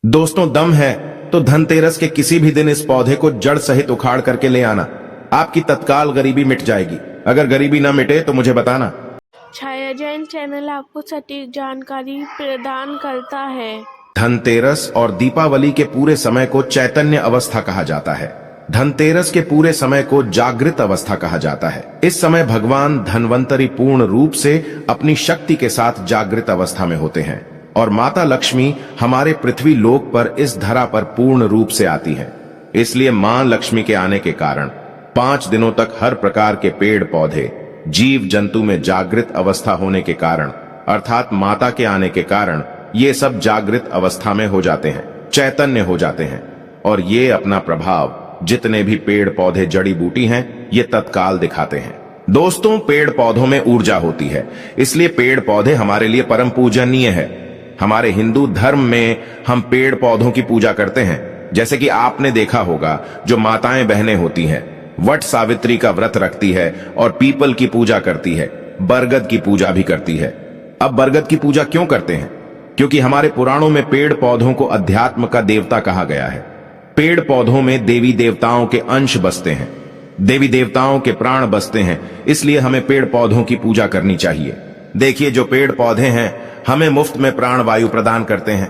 दोस्तों, दम है तो धनतेरस के किसी भी दिन इस पौधे को जड़ सहित उखाड़ करके ले आना। आपकी तत्काल गरीबी मिट जाएगी। अगर गरीबी न मिटे तो मुझे बताना। छाया जैन चैनल आपको सटीक जानकारी प्रदान करता है। धनतेरस और दीपावली के पूरे समय को चैतन्य अवस्था कहा जाता है। धनतेरस के पूरे समय को जागृत अवस्था कहा जाता है। इस समय भगवान धन्वंतरी पूर्ण रूप से अपनी शक्ति के साथ जागृत अवस्था में होते हैं और माता लक्ष्मी हमारे पृथ्वी लोक पर इस धरा पर पूर्ण रूप से आती है। इसलिए मां लक्ष्मी के आने के कारण 5 दिनों तक हर प्रकार के पेड़ पौधे जीव जंतु में जागृत अवस्था होने के कारण, अर्थात माता के आने के कारण, ये सब जागृत अवस्था में हो जाते हैं, चैतन्य हो जाते हैं और ये अपना प्रभाव जितने भी पेड़ पौधे जड़ी बूटी हैं ये तत्काल दिखाते हैं। दोस्तों, पेड़ पौधों में ऊर्जा होती है, इसलिए पेड़ पौधे हमारे लिए परम पूजनीय है। हमारे हिंदू धर्म में हम पेड़ पौधों की पूजा करते हैं। जैसे कि आपने देखा होगा, जो माताएं बहनें होती हैं वट सावित्री का व्रत रखती है और पीपल की पूजा करती है, बरगद की पूजा भी करती है। अब बरगद की पूजा क्यों करते हैं? क्योंकि हमारे पुराणों में पेड़ पौधों को अध्यात्म का देवता कहा गया है। पेड़ पौधों में देवी देवताओं के अंश बसते हैं, देवी देवताओं के प्राण बसते हैं, इसलिए हमें पेड़ पौधों की पूजा करनी चाहिए। देखिए, जो पेड़ पौधे हैं हमें मुफ्त में प्राण वायु प्रदान करते हैं।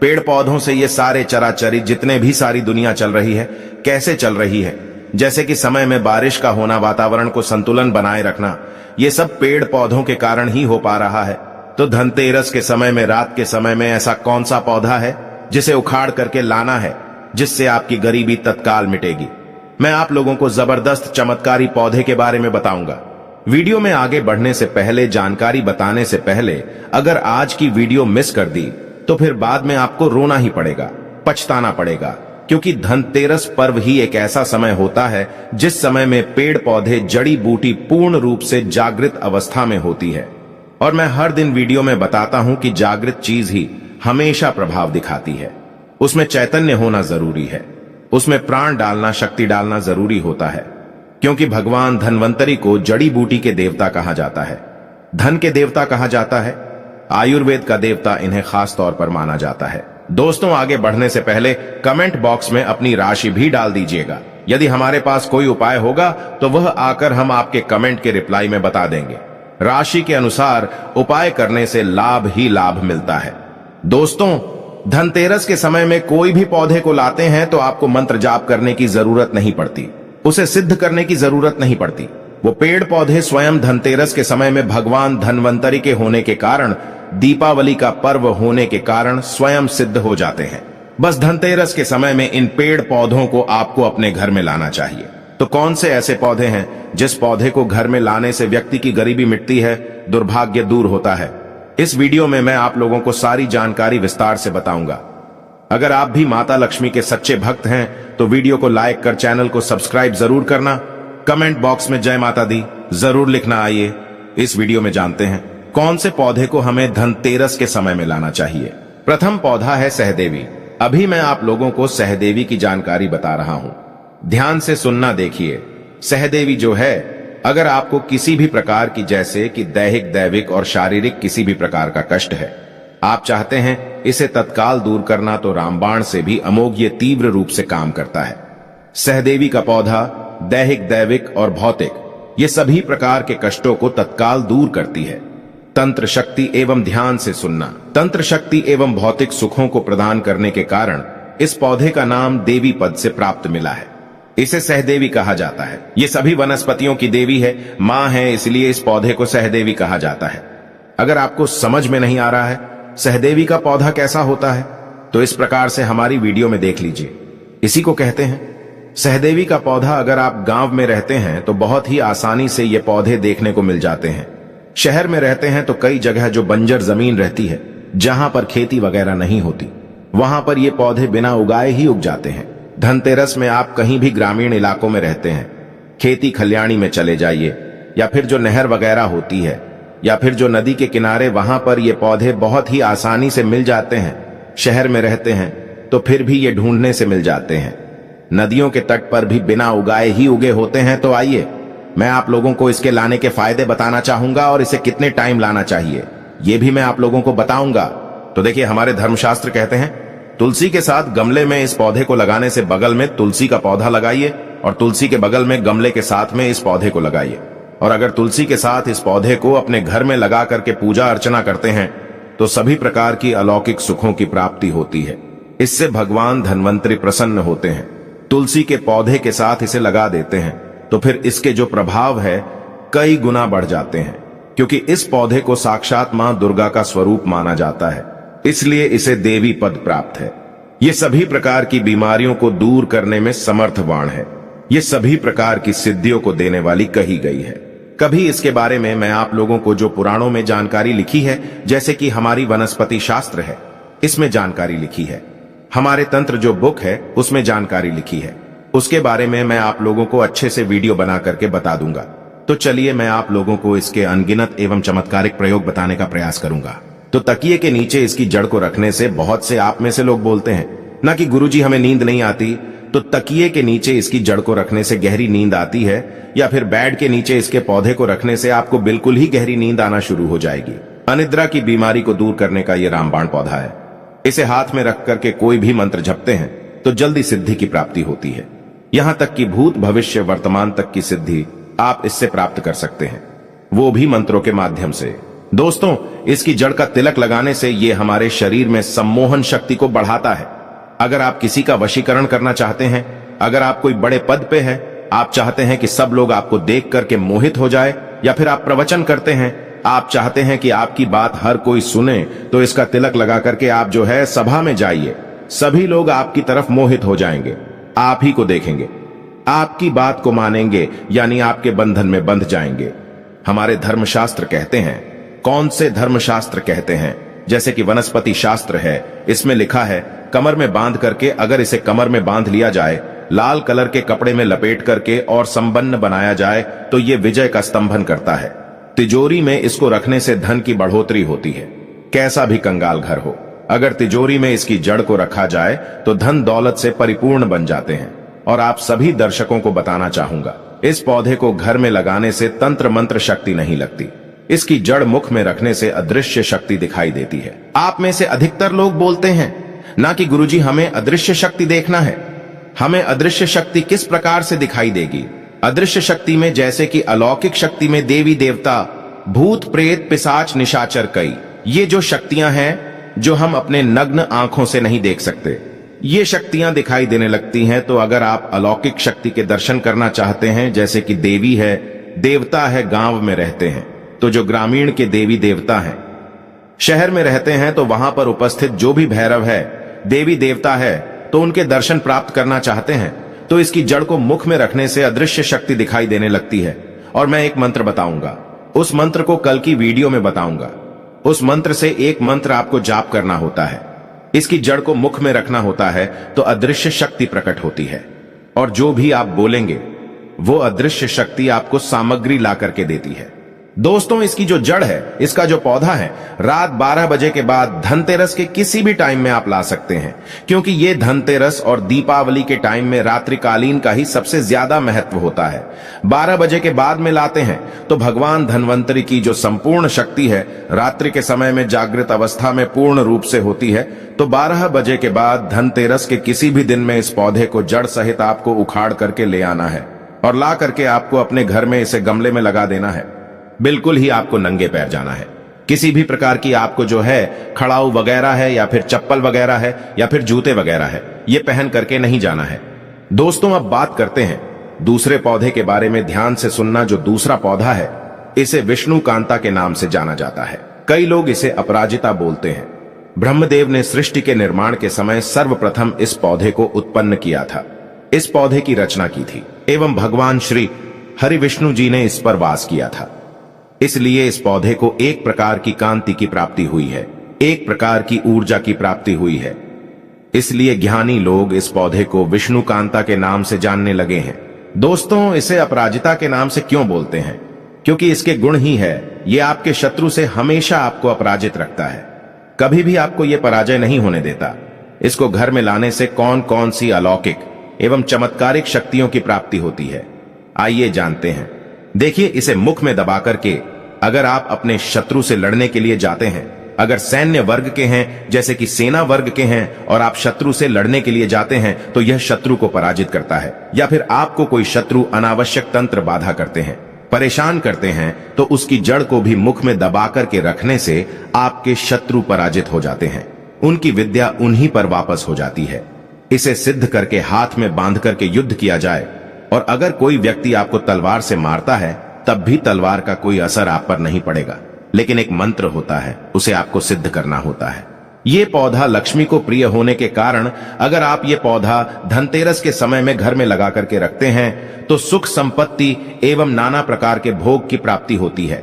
पेड़ पौधों से ये सारे चराचरी जितने भी सारी दुनिया चल रही है, कैसे चल रही है, जैसे कि समय में बारिश का होना, वातावरण को संतुलन बनाए रखना, ये सब पेड़ पौधों के कारण ही हो पा रहा है। तो धनतेरस के समय में, रात के समय में ऐसा कौन सा पौधा है जिसे उखाड़ करके लाना है, जिससे आपकी गरीबी तत्काल मिटेगी? मैं आप लोगों को जबरदस्त चमत्कारी पौधे के बारे में बताऊंगा। वीडियो में आगे बढ़ने से पहले, जानकारी बताने से पहले, अगर आज की वीडियो मिस कर दी तो फिर बाद में आपको रोना ही पड़ेगा, पछताना पड़ेगा, क्योंकि धनतेरस पर्व ही एक ऐसा समय होता है जिस समय में पेड़ पौधे जड़ी बूटी पूर्ण रूप से जागृत अवस्था में होती है। और मैं हर दिन वीडियो में बताता हूं कि जागृत चीज ही हमेशा प्रभाव दिखाती है। उसमें चैतन्य होना जरूरी है, उसमें प्राण डालना, शक्ति डालना जरूरी होता है, क्योंकि भगवान धन्वंतरी को जड़ी बूटी के देवता कहा जाता है, धन के देवता कहा जाता है, आयुर्वेद का देवता इन्हें खास तौर पर माना जाता है। दोस्तों, आगे बढ़ने से पहले कमेंट बॉक्स में अपनी राशि भी डाल दीजिएगा। यदि हमारे पास कोई उपाय होगा तो वह आकर हम आपके कमेंट के रिप्लाई में बता देंगे। राशि के अनुसार उपाय करने से लाभ ही लाभ मिलता है। दोस्तों, धनतेरस के समय में कोई भी पौधे को लाते हैं तो आपको मंत्र जाप करने की जरूरत नहीं पड़ती, उसे सिद्ध करने की जरूरत नहीं पड़ती। वो पेड़ पौधे स्वयं धनतेरस के समय में भगवान धन्वंतरी के होने के कारण, दीपावली का पर्व होने के कारण स्वयं सिद्ध हो जाते हैं। बस धनतेरस के समय में इन पेड़ पौधों को आपको अपने घर में लाना चाहिए। तो कौन से ऐसे पौधे हैं जिस पौधे को घर में लाने से व्यक्ति की गरीबी मिटती है, दुर्भाग्य दूर होता है? इस वीडियो में मैं आप लोगों को सारी जानकारी विस्तार से बताऊंगा। अगर आप भी माता लक्ष्मी के सच्चे भक्त हैं तो वीडियो को लाइक कर चैनल को सब्सक्राइब जरूर करना। कमेंट बॉक्स में जय माता दी जरूर लिखना। आइए इस वीडियो में जानते हैं कौन से पौधे को हमें धनतेरस के समय में लाना चाहिए। प्रथम पौधा है सहदेवी। अभी मैं आप लोगों को सहदेवी की जानकारी बता रहा हूं, ध्यान से सुनना। देखिए, सहदेवी जो है, अगर आपको किसी भी प्रकार की, जैसे कि दैहिक, दैविक और शारीरिक किसी भी प्रकार का कष्ट है, आप चाहते हैं इसे तत्काल दूर करना, तो रामबाण से भी अमोघ ये तीव्र रूप से काम करता है। सहदेवी का पौधा दैहिक, दैविक और भौतिक ये सभी प्रकार के कष्टों को तत्काल दूर करती है। तंत्र शक्ति एवं, ध्यान से सुनना, तंत्र शक्ति एवं भौतिक सुखों को प्रदान करने के कारण इस पौधे का नाम देवी पद से प्राप्त मिला है। इसे सहदेवी कहा जाता है। ये सभी वनस्पतियों की देवी है, मां है, इसलिए इस पौधे को सहदेवी कहा जाता है। अगर आपको समझ में नहीं आ रहा है सहदेवी का पौधा कैसा होता है, तो इस प्रकार से हमारी वीडियो में देख लीजिए। इसी को कहते हैं सहदेवी का पौधा। अगर आप गांव में रहते हैं तो बहुत ही आसानी से ये पौधे देखने को मिल जाते हैं। शहर में रहते हैं तो कई जगह जो बंजर जमीन रहती है, जहां पर खेती वगैरह नहीं होती, वहां पर ये पौधे बिना उगाए ही उग जाते हैं। धनतेरस में आप कहीं भी ग्रामीण इलाकों में रहते हैं, खेती खलियानी में चले जाइए, या फिर जो नहर वगैरह होती है, या फिर जो नदी के किनारे, वहां पर ये पौधे बहुत ही आसानी से मिल जाते हैं। शहर में रहते हैं तो फिर भी ये ढूंढने से मिल जाते हैं। नदियों के तट पर भी बिना उगाए ही उगे होते हैं। तो आइए मैं आप लोगों को इसके लाने के फायदे बताना चाहूंगा और इसे कितने टाइम लाना चाहिए ये भी मैं आप लोगों को बताऊंगा। तो देखिए, हमारे धर्मशास्त्र कहते हैं तुलसी के साथ गमले में इस पौधे को लगाने से बगल में तुलसी का पौधा लगाइए और तुलसी के बगल में गमले के साथ में इस पौधे को लगाइए। और अगर तुलसी के साथ इस पौधे को अपने घर में लगा करके पूजा अर्चना करते हैं तो सभी प्रकार की अलौकिक सुखों की प्राप्ति होती है। इससे भगवान धन्वंतरी प्रसन्न होते हैं। तुलसी के पौधे के साथ इसे लगा देते हैं तो फिर इसके जो प्रभाव है कई गुना बढ़ जाते हैं, क्योंकि इस पौधे को साक्षात मां दुर्गा का स्वरूप माना जाता है, इसलिए इसे देवी पद प्राप्त है। ये सभी प्रकार की बीमारियों को दूर करने में समर्थवान है। ये सभी प्रकार की सिद्धियों को देने वाली कही गई है। कभी इसके बारे में मैं आप लोगों को जो पुराणों में जानकारी लिखी है, जैसे कि हमारी वनस्पति शास्त्र है, इसमें जानकारी लिखी है। हमारे तंत्र जो बुक है उसमें जानकारी लिखी है, उसके बारे में मैं आप लोगों को अच्छे से वीडियो बना करके बता दूंगा। तो चलिए मैं आप लोगों को इसके अनगिनत एवं चमत्कारिक प्रयोग बताने का प्रयास करूंगा। तो तकिए के नीचे इसकी जड़ को रखने से बहुत से आप में से लोग बोलते हैं ना कि गुरुजी हमें नींद नहीं आती, तो तकिए के नीचे इसकी जड़ को रखने से गहरी नींद आती है, या फिर बेड के नीचे इसके पौधे को रखने से आपको बिल्कुल ही गहरी नींद आना शुरू हो जाएगी। अनिद्रा की बीमारी को दूर करने का ये रामबाण पौधा है। इसे हाथ में रख करके कोई भी मंत्र जपते हैं तो जल्दी सिद्धि की प्राप्ति होती है। यहां तक कि भूत भविष्य वर्तमान तक की सिद्धि आप इससे प्राप्त कर सकते हैं, वो भी मंत्रों के माध्यम से। दोस्तों, इसकी जड़ का तिलक लगाने से ये हमारे शरीर में सम्मोहन शक्ति को बढ़ाता है। अगर आप किसी का वशीकरण करना चाहते हैं, अगर आप कोई बड़े पद पे हैं, आप चाहते हैं कि सब लोग आपको देख करके मोहित हो जाए, या फिर आप प्रवचन करते हैं, आप चाहते हैं कि आपकी बात हर कोई सुने, तो इसका तिलक लगा करके आप जो है सभा में जाइए। सभी लोग आपकी तरफ मोहित हो जाएंगे, आप ही को देखेंगे, आपकी बात को मानेंगे, यानी आपके बंधन में बंध जाएंगे। हमारे धर्मशास्त्र कहते हैं, कौन से धर्मशास्त्र कहते हैं, जैसे कि वनस्पति शास्त्र है, इसमें लिखा है कमर में बांध करके, अगर इसे कमर में बांध लिया जाए, लाल कलर के कपड़े में लपेट करके और संपन्न बनाया जाए तो ये विजय का स्तंभन करता है। तिजोरी में इसको रखने से धन की बढ़ोतरी होती है। कैसा भी कंगाल घर हो, अगर तिजोरी में इसकी जड़ को रखा जाए तो धन दौलत से परिपूर्ण बन जाते हैं। और आप सभी दर्शकों को बताना चाहूंगा, इस पौधे को घर में लगाने से तंत्र मंत्र शक्ति नहीं लगती। इसकी जड़ मुख में रखने से अदृश्य शक्ति दिखाई देती है। आप में से अधिकतर लोग बोलते हैं ना कि गुरुजी हमें अदृश्य शक्ति देखना है। हमें अदृश्य शक्ति किस प्रकार से दिखाई देगी? अदृश्य शक्ति में जैसे कि अलौकिक शक्ति में देवी देवता, भूत प्रेत पिशाच निशाचर कई, ये जो शक्तियां हैं जो हम अपने नग्न आंखों से नहीं देख सकते, ये शक्तियां दिखाई देने लगती हैं। तो अगर आप अलौकिक शक्ति के दर्शन करना चाहते हैं, जैसे कि देवी है, देवता है, गांव में रहते हैं, तो जो ग्रामीण के देवी देवता हैं, शहर में रहते हैं, तो वहां पर उपस्थित जो भी भैरव है, देवी देवता है, तो उनके दर्शन प्राप्त करना चाहते हैं तो इसकी जड़ को मुख में रखने से अदृश्य शक्ति दिखाई देने लगती है। और मैं एक मंत्र बताऊंगा, उस मंत्र को कल की वीडियो में बताऊंगा। उस मंत्र से एक मंत्र आपको जाप करना होता है, इसकी जड़ को मुख में रखना होता है, तो अदृश्य शक्ति प्रकट होती है। और जो भी आप बोलेंगे वो अदृश्य शक्ति आपको सामग्री ला करके देती है। दोस्तों, इसकी जो जड़ है, इसका जो पौधा है, रात 12 बजे के बाद धनतेरस के किसी भी टाइम में आप ला सकते हैं, क्योंकि ये धनतेरस और दीपावली के टाइम में रात्रिकालीन का ही सबसे ज्यादा महत्व होता है। 12 बजे के बाद में लाते हैं तो भगवान धन्वंतरी की जो संपूर्ण शक्ति है रात्रि के समय में जागृत अवस्था में पूर्ण रूप से होती है। तो 12 बजे के बाद धनतेरस के किसी भी दिन में इस पौधे को जड़ सहित आपको उखाड़ करके ले आना है और ला करके आपको अपने घर में इसे गमले में लगा देना है। बिल्कुल ही आपको नंगे पैर जाना है। किसी भी प्रकार की आपको जो है खड़ाऊ वगैरह है, या फिर चप्पल वगैरह है, या फिर जूते वगैरह है, ये पहन करके नहीं जाना है। दोस्तों, अब बात करते हैं दूसरे पौधे के बारे में। ध्यान से सुनना, जो दूसरा पौधा है इसे विष्णु कांता के नाम से जाना जाता है। कई लोग इसे अपराजिता बोलते हैं। ब्रह्मदेव ने सृष्टि के निर्माण के समय सर्वप्रथम इस पौधे को उत्पन्न किया था, इस पौधे की रचना की थी, एवं भगवान श्री हरि विष्णु जी ने इस पर वास किया था। इसलिए इस पौधे को एक प्रकार की कांति की प्राप्ति हुई है, एक प्रकार की ऊर्जा की प्राप्ति हुई है। इसलिए ज्ञानी लोग इस पौधे को विष्णु कांता के नाम से जानने लगे हैं। दोस्तों, इसे अपराजिता के नाम से क्यों बोलते हैं? क्योंकि इसके गुण ही है, ये आपके शत्रु से हमेशा आपको अपराजित रखता है, कभी भी आपको ये पराजय नहीं होने देता। इसको घर में लाने से कौन कौन सी अलौकिक एवं चमत्कारिक शक्तियों की प्राप्ति होती है, आइए जानते हैं। देखिए, इसे मुख में दबा करके अगर आप अपने शत्रु से लड़ने के लिए जाते हैं, अगर सैन्य वर्ग के हैं, जैसे कि सेना वर्ग के हैं, और आप शत्रु से लड़ने के लिए जाते हैं तो यह शत्रु को पराजित करता है। या फिर आपको कोई शत्रु अनावश्यक तंत्र बाधा करते हैं, परेशान करते हैं, तो उसकी जड़ को भी मुख में दबा करके रखने से आपके शत्रु पराजित हो जाते हैं। उनकी विद्या उन्हीं पर वापस हो जाती है। इसे सिद्ध करके हाथ में बांध करके युद्ध किया जाए, और अगर कोई व्यक्ति आपको तलवार से मारता है तब भी तलवार का कोई असर आप पर नहीं पड़ेगा, लेकिन एक मंत्र होता है, उसे आपको सिद्ध करना होता है। ये पौधा लक्ष्मी को प्रिय होने के कारण अगर आप ये पौधा धनतेरस के समय में घर में लगा करके रखते हैं तो सुख संपत्ति एवं नाना प्रकार के भोग की प्राप्ति होती है।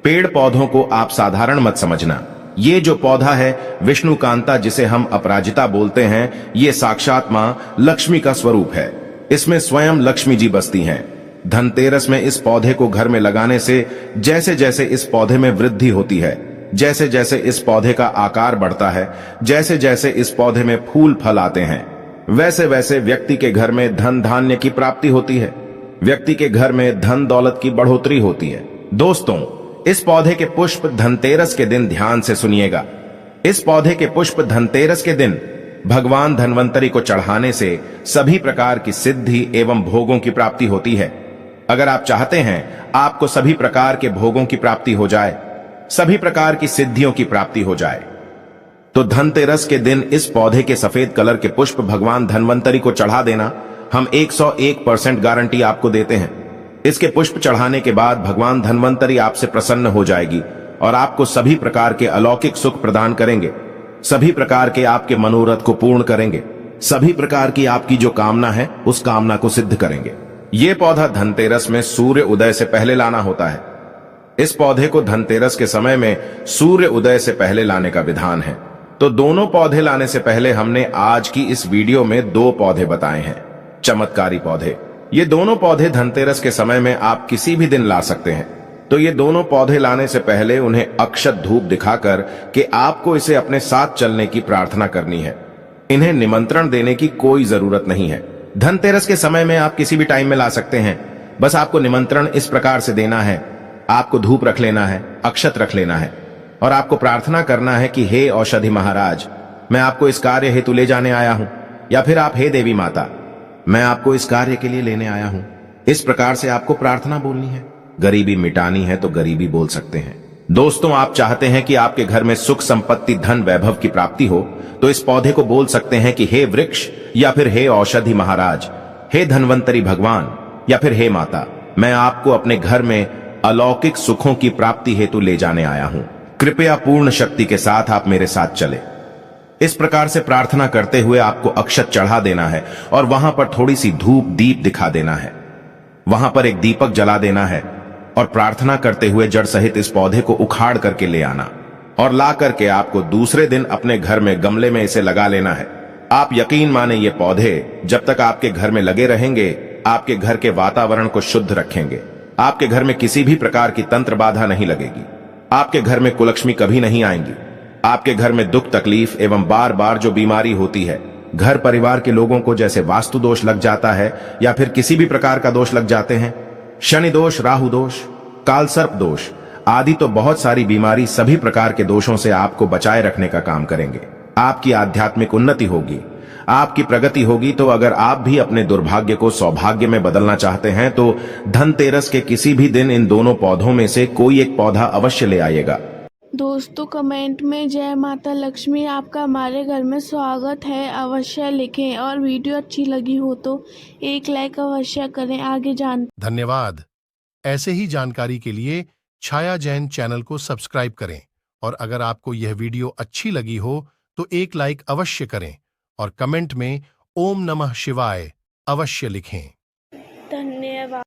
पेड़ पौधों को आप साधारण मत समझना। ये जो पौधा है विष्णुकांता, जिसे हम अपराजिता बोलते हैं, ये साक्षात मां लक्ष्मी का स्वरूप है। इसमें स्वयं लक्ष्मी जी बसती हैं। धनतेरस में इस पौधे को घर में लगाने से जैसे जैसे इस पौधे में वृद्धि होती है, जैसे जैसे इस पौधे का आकार बढ़ता है, जैसे जैसे इस पौधे में फूल फल आते हैं, वैसे वैसे व्यक्ति के घर में धन धान्य की प्राप्ति होती है, व्यक्ति के घर में धन दौलत की बढ़ोतरी होती है। दोस्तों, इस पौधे के पुष्प धनतेरस के दिन ध्यान से सुनिएगा। इस पौधे के पुष्प धनतेरस के दिन भगवान धन्वंतरी को चढ़ाने से सभी प्रकार की सिद्धि एवं भोगों की प्राप्ति होती है। अगर आप चाहते हैं आपको सभी प्रकार के भोगों की प्राप्ति हो जाए, सभी प्रकार की सिद्धियों की प्राप्ति हो जाए, तो धनतेरस के दिन इस पौधे के सफेद कलर के पुष्प भगवान धन्वंतरी को चढ़ा देना। हम 101% गारंटी आपको देते हैं। इसके पुष्प चढ़ाने के बाद भगवान धन्वंतरी आपसे प्रसन्न हो जाएगी और आपको सभी प्रकार के अलौकिक सुख प्रदान करेंगे, सभी प्रकार के आपके मनोरथ को पूर्ण करेंगे, सभी प्रकार की आपकी जो कामना है उस कामना को सिद्ध करेंगे। ये पौधा धनतेरस में सूर्य उदय से पहले लाना होता है। इस पौधे को धनतेरस के समय में सूर्य उदय से पहले लाने का विधान है। तो दोनों पौधे लाने से पहले हमने आज की इस वीडियो में 2 पौधे बताए हैं, चमत्कारी पौधे। ये दोनों पौधे धनतेरस के समय में आप किसी भी दिन ला सकते हैं। तो ये दोनों पौधे लाने से पहले उन्हें अक्षत धूप दिखाकर कि आपको इसे अपने साथ चलने की प्रार्थना करनी है। इन्हें निमंत्रण देने की कोई जरूरत नहीं है। धनतेरस के समय में आप किसी भी टाइम में ला सकते हैं। बस आपको निमंत्रण इस प्रकार से देना है, आपको धूप रख लेना है, अक्षत रख लेना है, और आपको प्रार्थना करना है कि हे औषधि महाराज, मैं आपको इस कार्य हेतु ले जाने आया हूं, या फिर आप हे देवी माता, मैं आपको इस कार्य के लिए लेने आया हूं। इस प्रकार से आपको प्रार्थना बोलनी है। गरीबी मिटानी है तो गरीबी बोल सकते हैं। दोस्तों, आप चाहते हैं कि आपके घर में सुख संपत्ति धन वैभव की प्राप्ति हो, तो इस पौधे को बोल सकते हैं कि हे वृक्ष, या फिर हे औषधि महाराज, हे धन्वंतरी भगवान, या फिर हे माता, मैं आपको अपने घर में अलौकिक सुखों की प्राप्ति हेतु ले जाने आया हूं। कृपया पूर्ण शक्ति के साथ आप मेरे साथ चले। इस प्रकार से प्रार्थना करते हुए आपको अक्षत चढ़ा देना है और वहां पर थोड़ी सी धूप दीप दिखा देना है। वहां पर एक दीपक जला देना है और प्रार्थना करते हुए जड़ सहित इस पौधे को उखाड़ करके ले आना और ला करके आपको दूसरे दिन अपने घर में गमले में इसे लगा लेना है। आप यकीन माने, ये पौधे जब तक आपके घर में लगे रहेंगे, आपके घर के वातावरण को शुद्ध रखेंगे। आपके घर में किसी भी प्रकार की तंत्र बाधा नहीं लगेगी। आपके घर में कुलक्ष्मी कभी नहीं आएंगी। आपके घर में दुख तकलीफ एवं बार बार जो बीमारी होती है, घर परिवार के लोगों को जैसे वास्तु दोष लग जाता है या फिर किसी भी प्रकार का दोष लग जाते हैं, शनि दोष, राहु दोष, काल सर्प दोष आदि, तो बहुत सारी बीमारी सभी प्रकार के दोषों से आपको बचाए रखने का काम करेंगे। आपकी आध्यात्मिक उन्नति होगी, आपकी प्रगति होगी। तो अगर आप भी अपने दुर्भाग्य को सौभाग्य में बदलना चाहते हैं तो धनतेरस के किसी भी दिन इन दोनों पौधों में से कोई एक पौधा अवश्य ले आइएगा। दोस्तों, कमेंट में जय माता लक्ष्मी, आपका हमारे घर में स्वागत है अवश्य लिखें, और वीडियो अच्छी लगी हो तो एक लाइक अवश्य करें। आगे जान धन्यवाद। ऐसे ही जानकारी के लिए छाया जैन चैनल को सब्सक्राइब करें, और अगर आपको यह वीडियो अच्छी लगी हो तो एक लाइक अवश्य करें और कमेंट में ओम नमः शिवाय अवश्य लिखें।